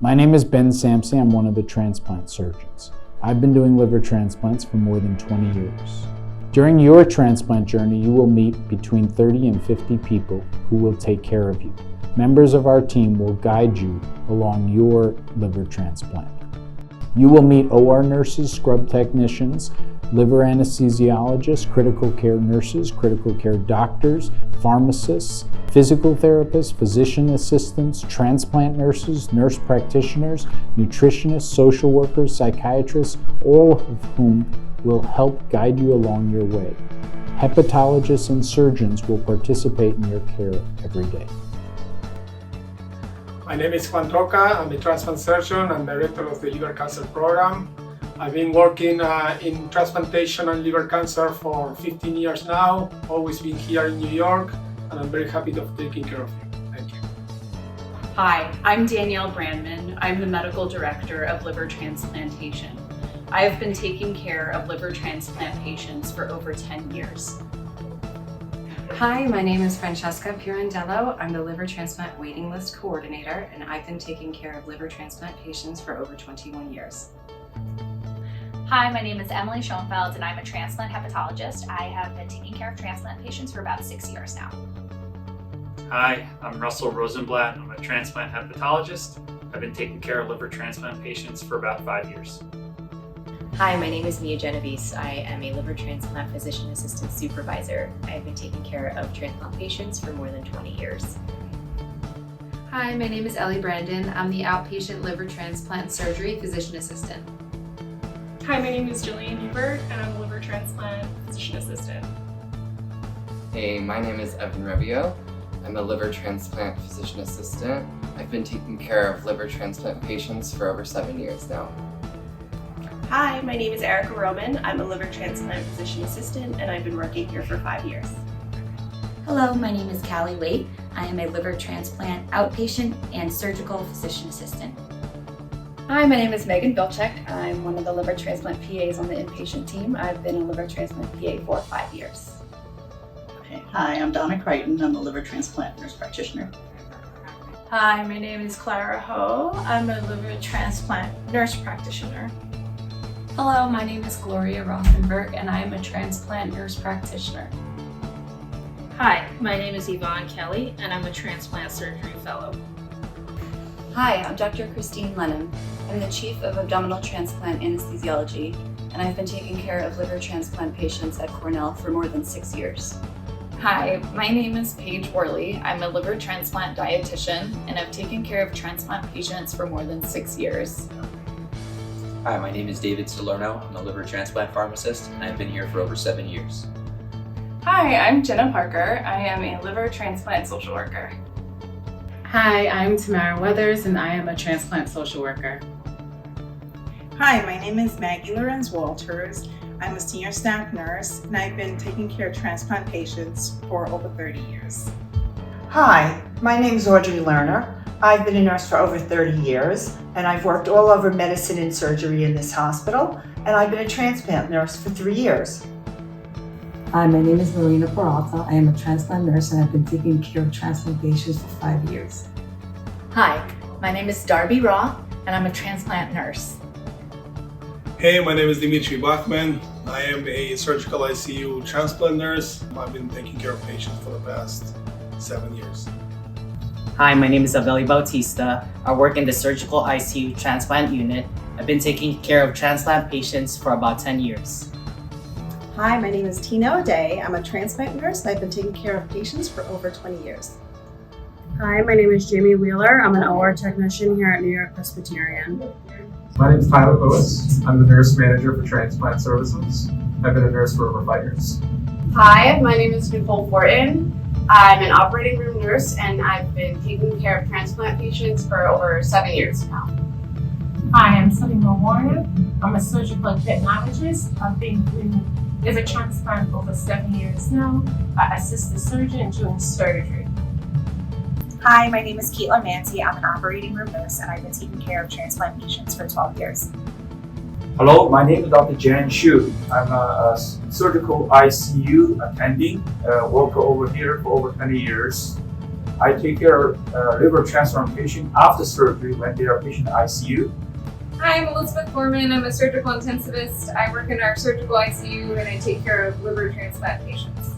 My name is Ben Sampsey. I'm one of the transplant surgeons. I've been doing liver transplants for more than 20 years. During your transplant journey, you will meet between 30 and 50 people who will take care of you. Members of our team will guide you along your liver transplant. You will meet OR nurses, scrub technicians, liver anesthesiologists, critical care nurses, critical care doctors, pharmacists, physical therapists, physician assistants, transplant nurses, nurse practitioners, nutritionists, social workers, psychiatrists, all of whom will help guide you along your way. Hepatologists and surgeons will participate in your care every day. My name is Juan Roca. I'm a transplant surgeon and director of the liver cancer program. I've been working in transplantation and liver cancer for 15 years now, always been here in New York, and I'm very happy to be taking care of you. Thank you. Hi, I'm Danielle Brandman. I'm the medical director of liver transplantation. I have been taking care of liver transplant patients for over 10 years. Hi, my name is Francesca Pirandello. I'm the liver transplant waiting list coordinator, and I've been taking care of liver transplant patients for over 21 years. Hi, my name is Emily Schoenfeld, and I'm a transplant hepatologist. I have been taking care of transplant patients for about 6 years now. Hi, I'm Russell Rosenblatt. I'm a transplant hepatologist. I've been taking care of liver transplant patients for about 5 years. Hi, my name is Mia Genovese. I am a liver transplant physician assistant supervisor. I have been taking care of transplant patients for more than 20 years. Hi, my name is Ellie Brandon. I'm the outpatient liver transplant surgery physician assistant. Hi, my name is Jillian Newberg, and I'm a liver transplant physician assistant. Hey, my name is Evan Revio. I'm a liver transplant physician assistant. I've been taking care of liver transplant patients for over 7 years now. Hi, my name is Erica Roman. I'm a liver transplant physician assistant, and I've been working here for 5 years. Hello, my name is Callie Waite. I am a liver transplant outpatient and surgical physician assistant. Hi, my name is Megan Bilchek. I'm one of the liver transplant PAs on the inpatient team. I've been a liver transplant PA for 5 years. Okay. Hi, I'm Donna Crichton. I'm a liver transplant nurse practitioner. Hi, my name is Clara Ho. I'm a liver transplant nurse practitioner. Hello, my name is Gloria Rothenberg, and I am a transplant nurse practitioner. Hi, my name is Yvonne Kelly, and I'm a transplant surgery fellow. Hi, I'm Dr. Christine Lennon. I'm the Chief of Abdominal Transplant Anesthesiology, and I've been taking care of liver transplant patients at Cornell for more than 6 years. Hi, my name is Paige Worley. I'm a liver transplant dietitian, and I've taken care of transplant patients for more than 6 years. Hi, my name is David Salerno. I'm a liver transplant pharmacist, and I've been here for over 7 years. Hi, I'm Jenna Parker. I am a liver transplant social worker. Hi, I'm Tamara Weathers, and I am a transplant social worker. Hi, my name is Maggie Lorenz Walters. I'm a senior staff nurse, and I've been taking care of transplant patients for over 30 years. Hi, my name is Audrey Lerner. I've been a nurse for over 30 years, and I've worked all over medicine and surgery in this hospital, and I've been a transplant nurse for 3 years. Hi, my name is Marina Peralta. I am a transplant nurse, and I've been taking care of transplant patients for 5 years. Hi, my name is Darby Raw, and I'm a transplant nurse. Hey, my name is Dimitri Bachman. I am a surgical ICU transplant nurse. I've been taking care of patients for the past 7 years. Hi, my name is Aveli Bautista. I work in the surgical ICU transplant unit. I've been taking care of transplant patients for about 10 years. Hi, my name is Tina O'Day. I'm a transplant nurse and I've been taking care of patients for over 20 years. Hi, my name is Jamie Wheeler. I'm an OR technician here at New York Presbyterian. My name is Tyler Lewis. I'm the nurse manager for transplant services. I've been a nurse for over 5 years. Hi, my name is Nicole Fortin. I'm an operating room nurse and I've been taking care of transplant patients for over 7 years now. Hi, I'm Salima Warner. I'm a surgical technologist. I've been doing liver transplant for over 7 years now. I assist the surgeon during surgery. Hi, my name is Caitlin Manti. I'm an operating room nurse and I've been taking care of transplant patients for 12 years. Hello, my name is Dr. Jan Xu. I'm a surgical ICU attending, worker over here for over 20 years. I take care of liver transplant patient after surgery when they are patient in ICU. Hi, I'm Elizabeth Foreman. I'm a surgical intensivist. I work in our surgical ICU and I take care of liver transplant patients.